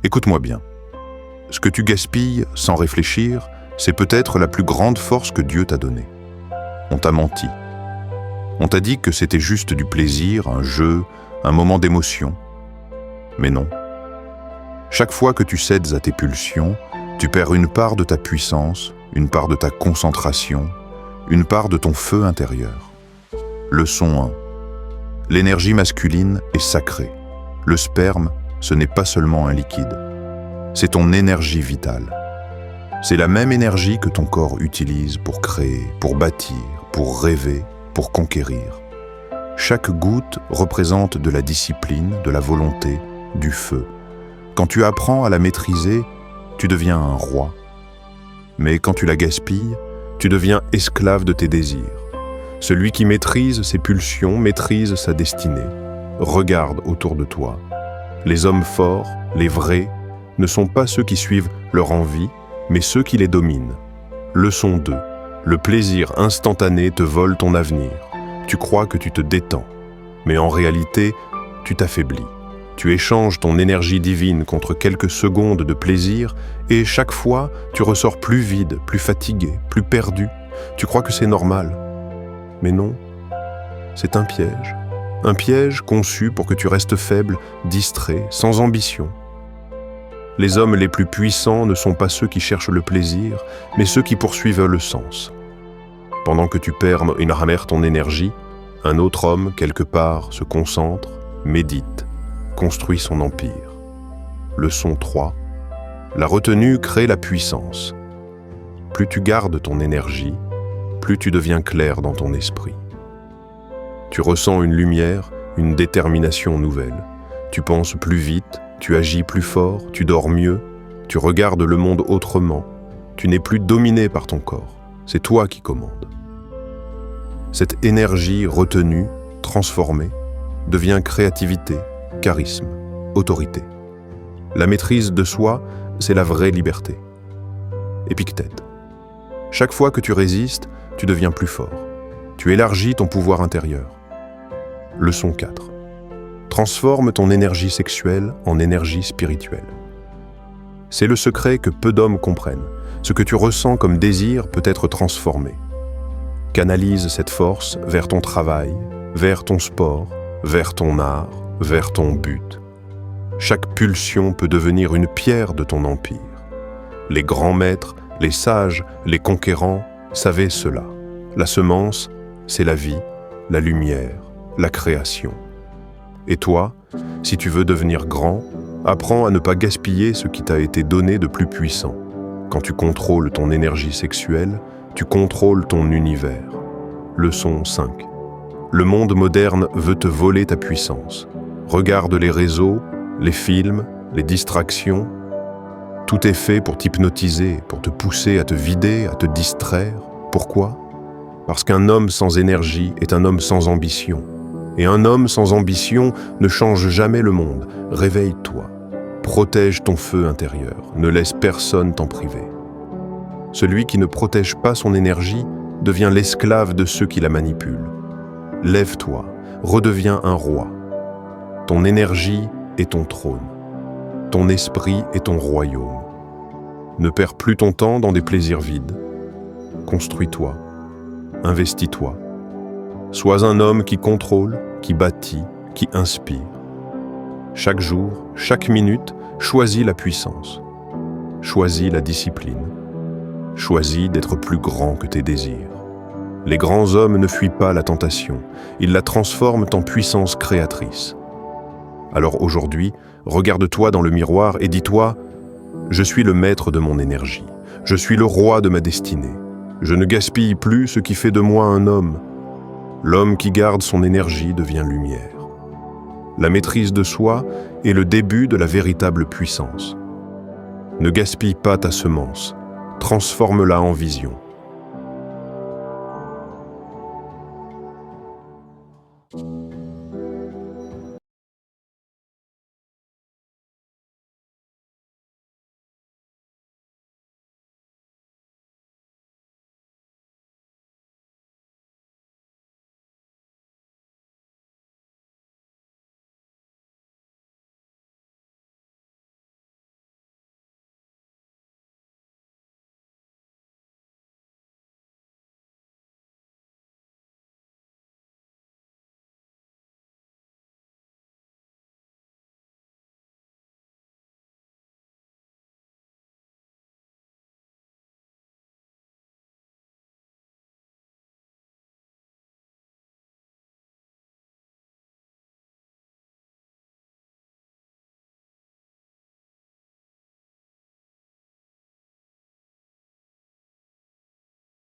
Écoute-moi bien. Ce que tu gaspilles sans réfléchir, c'est peut-être la plus grande force que Dieu t'a donnée. On t'a menti. On t'a dit que c'était juste du plaisir, un jeu, un moment d'émotion. Mais non. Chaque fois que tu cèdes à tes pulsions, tu perds une part de ta puissance, une part de ta concentration, une part de ton feu intérieur. Leçon 1. L'énergie masculine est sacrée. Le sperme, ce n'est pas seulement un liquide. C'est ton énergie vitale. C'est la même énergie que ton corps utilise pour créer, pour bâtir, pour rêver, pour conquérir. Chaque goutte représente de la discipline, de la volonté, du feu. Quand tu apprends à la maîtriser, tu deviens un roi. Mais quand tu la gaspilles, tu deviens esclave de tes désirs. Celui qui maîtrise ses pulsions maîtrise sa destinée. Regarde autour de toi. Les hommes forts, les vrais, ne sont pas ceux qui suivent leur envie, mais ceux qui les dominent. Leçon 2. Le plaisir instantané te vole ton avenir. Tu crois que tu te détends, mais en réalité, tu t'affaiblis. Tu échanges ton énergie divine contre quelques secondes de plaisir et chaque fois, tu ressors plus vide, plus fatigué, plus perdu. Tu crois que c'est normal. Mais non, c'est un piège. Un piège conçu pour que tu restes faible, distrait, sans ambition. Les hommes les plus puissants ne sont pas ceux qui cherchent le plaisir, mais ceux qui poursuivent le sens. Pendant que tu perds ton énergie, un autre homme, quelque part, se concentre, médite, construit son empire. Leçon 3. La retenue crée la puissance. Plus tu gardes ton énergie, plus tu deviens clair dans ton esprit. Tu ressens une lumière, une détermination nouvelle. Tu penses plus vite, tu agis plus fort, tu dors mieux, tu regardes le monde autrement. Tu n'es plus dominé par ton corps, c'est toi qui commandes. Cette énergie retenue, transformée, devient créativité, charisme, autorité. La maîtrise de soi, c'est la vraie liberté. Épictète. Chaque fois que tu résistes, tu deviens plus fort. Tu élargis ton pouvoir intérieur. Leçon 4. Transforme ton énergie sexuelle en énergie spirituelle. C'est le secret que peu d'hommes comprennent. Ce que tu ressens comme désir peut être transformé. Canalise cette force vers ton travail, vers ton sport, vers ton art, vers ton but. Chaque pulsion peut devenir une pierre de ton empire. Les grands maîtres, les sages, les conquérants savaient cela. La semence, c'est la vie, la lumière, la création. Et toi, si tu veux devenir grand, apprends à ne pas gaspiller ce qui t'a été donné de plus puissant. Quand tu contrôles ton énergie sexuelle, tu contrôles ton univers. Leçon 5. Le monde moderne veut te voler ta puissance. Regarde les réseaux, les films, les distractions. Tout est fait pour t'hypnotiser, pour te pousser à te vider, à te distraire. Pourquoi ? Parce qu'un homme sans énergie est un homme sans ambition. Et un homme sans ambition ne change jamais le monde. Réveille-toi. Protège ton feu intérieur. Ne laisse personne t'en priver. Celui qui ne protège pas son énergie devient l'esclave de ceux qui la manipulent. Lève-toi, redeviens un roi. Ton énergie est ton trône. Ton esprit est ton royaume. Ne perds plus ton temps dans des plaisirs vides. Construis-toi. Investis-toi. Sois un homme qui contrôle, qui bâtit, qui inspire. Chaque jour, chaque minute, choisis la puissance. Choisis la discipline. Choisis d'être plus grand que tes désirs. Les grands hommes ne fuient pas la tentation, ils la transforment en puissance créatrice. Alors aujourd'hui, regarde-toi dans le miroir et dis-toi « Je suis le maître de mon énergie, je suis le roi de ma destinée. Je ne gaspille plus ce qui fait de moi un homme. L'homme qui garde son énergie devient lumière. » La maîtrise de soi est le début de la véritable puissance. Ne gaspille pas ta semence, transforme-la en vision.